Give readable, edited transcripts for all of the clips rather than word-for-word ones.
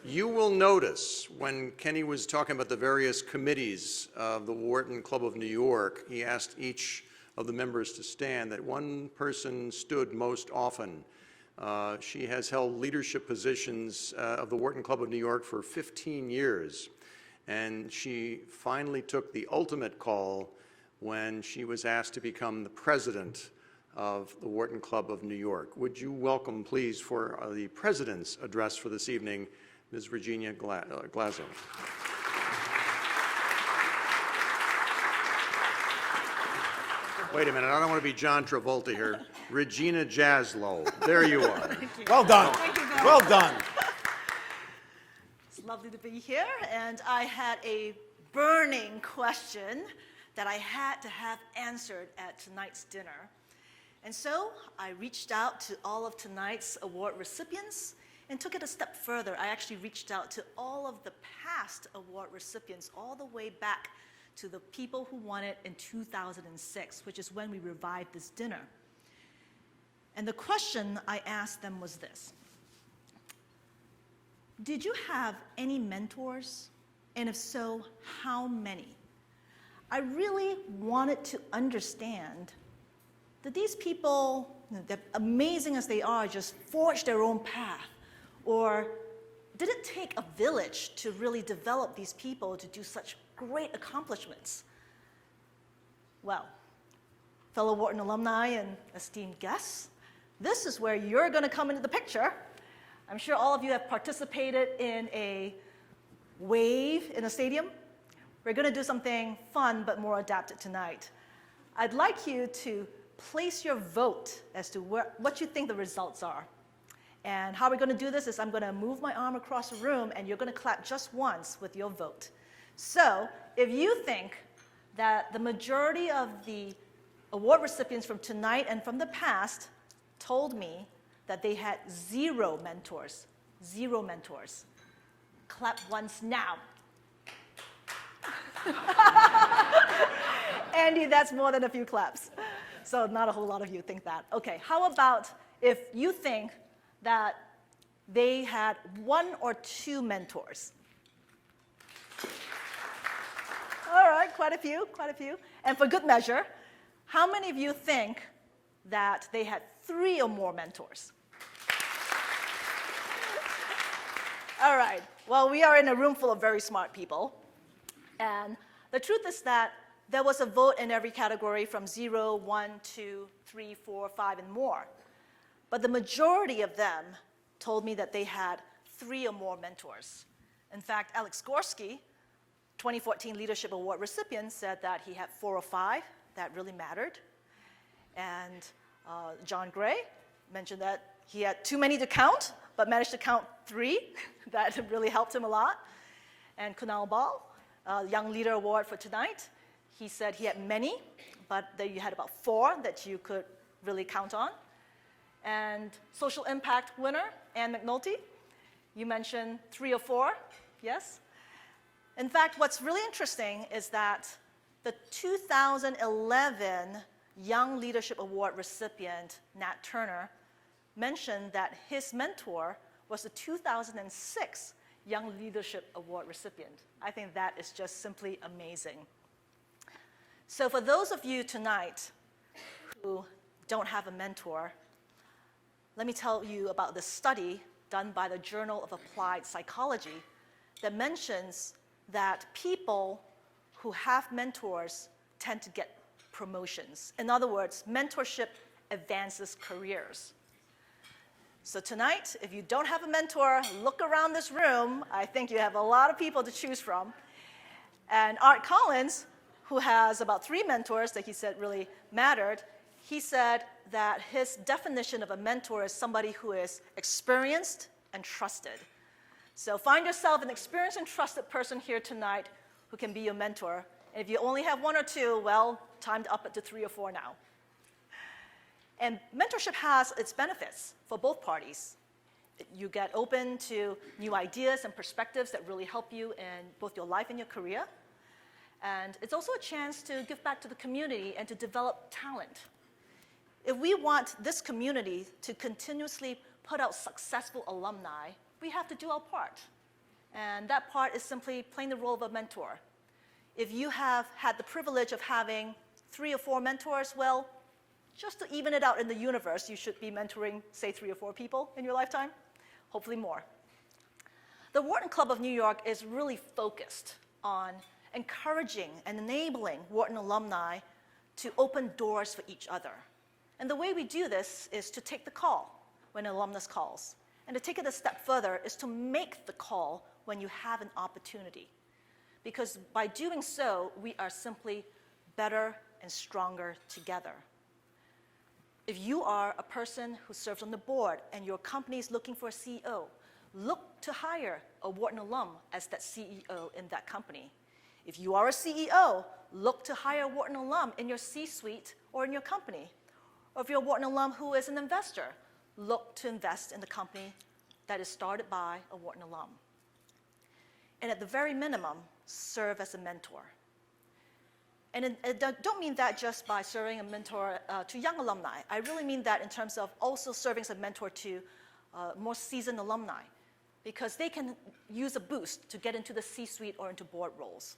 You will notice when Kenny was talking about the various committees of the Wharton Club of New York, he asked each of the members to stand, that one person stood most often. She has held leadership positions of the Wharton Club of New York for 15 years, and she finally took the ultimate call when she was asked to become the president of the Wharton Club of New York. Would you welcome, please, for the president's address for this evening, Ms. Regina Jaslow. Wait a minute, I don't want to be John Travolta here. Regina Jaslow, there you are. Well done. Thank you, Bill. Well done. It's lovely to be here, and I had a burning question that I had to have answered at tonight's dinner. And so I reached out to all of tonight's award recipients and took it a step further. I actually reached out to all of the past award recipients, all the way back to the people who won it in 2006, which is when we revived this dinner. And the question I asked them was this: did you have any mentors? And if so, how many? I really wanted to understand that these people, amazing as they are, just forged their own path. Or did it take a village to really develop these people to do such great accomplishments? Well, fellow Wharton alumni and esteemed guests, this is where you're going to come into the picture. I'm sure all of you have participated in a wave in a stadium. We're going to do something fun but more adapted tonight. I'd like you to place your vote as to what you think the results are. And how we're going to do this is I'm going to move my arm across the room, and you're going to clap just once with your vote. So if you think that the majority of the award recipients from tonight and from the past told me that they had zero mentors, clap once now. Andy, that's more than a few claps. So not a whole lot of you think that. Okay, how about if you think that they had one or two mentors? All right, quite a few. And for good measure, how many of you think that they had 3 or more mentors? All right, well, we are in a room full of very smart people. And the truth is that there was a vote in every category from 0, 1, 2, 3, 4, 5, and more. But the majority of them told me that they had 3 or more mentors. In fact, Alex Gorski, 2014 Leadership Award recipient, said that he had 4 or 5 that really mattered. And John Gray mentioned that he had too many to count, but managed to count 3 that really helped him a lot. And Kunal Bal, Young Leader Award for tonight, he said he had many, but that you had about 4 that you could really count on. And Social Impact winner, Ann McNulty, you mentioned 3 or 4, yes? In fact, what's really interesting is that the 2011 Young Leadership Award recipient, Nat Turner, mentioned that his mentor was the 2006 Young Leadership Award recipient. I think that is just simply amazing. So for those of you tonight who don't have a mentor, let me tell you about the study done by the Journal of Applied Psychology that mentions that people who have mentors tend to get promotions. In other words, mentorship advances careers. So tonight, if you don't have a mentor, look around this room. I think you have a lot of people to choose from. And Art Collins, who has about 3 mentors that he said really mattered, he said that his definition of a mentor is somebody who is experienced and trusted. So find yourself an experienced and trusted person here tonight who can be your mentor. And if you only have 1 or 2, well, time to up it to 3 or 4 now. And mentorship has its benefits for both parties. You get open to new ideas and perspectives that really help you in both your life and your career. And it's also a chance to give back to the community and to develop talent. If we want this community to continuously put out successful alumni, we have to do our part. And that part is simply playing the role of a mentor. If you have had the privilege of having 3 or 4 mentors, well, just to even it out in the universe, you should be mentoring, say, 3 or 4 people in your lifetime, hopefully more. The Wharton Club of New York is really focused on encouraging and enabling Wharton alumni to open doors for each other. And the way we do this is to take the call when an alumnus calls. And to take it a step further is to make the call when you have an opportunity. Because by doing so, we are simply better and stronger together. If you are a person who serves on the board and your company is looking for a CEO, look to hire a Wharton alum as that CEO in that company. If you are a CEO, look to hire a Wharton alum in your C-suite or in your company. Or if you're a Wharton alum who is an investor, look to invest in the company that is started by a Wharton alum. And at the very minimum, serve as a mentor. And I don't mean that just by serving a mentor to young alumni. I really mean that in terms of also serving as a mentor to more seasoned alumni, because they can use a boost to get into the C-suite or into board roles.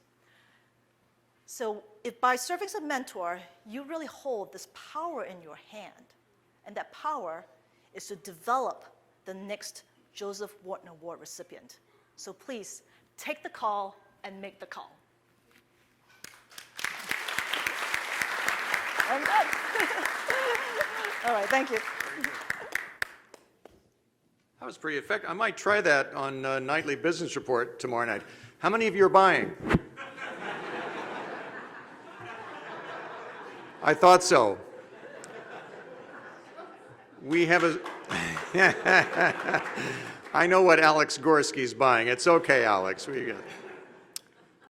So if by serving as a mentor, you really hold this power in your hand, and that power is to develop the next Joseph Wharton Award recipient. So please, take the call and make the call. I'm done. All right, thank you. That was pretty effective. I might try that on Nightly Business Report tomorrow night. How many of you are buying? I thought so. We have a... I know what Alex Gorski's buying. It's okay, Alex. We got...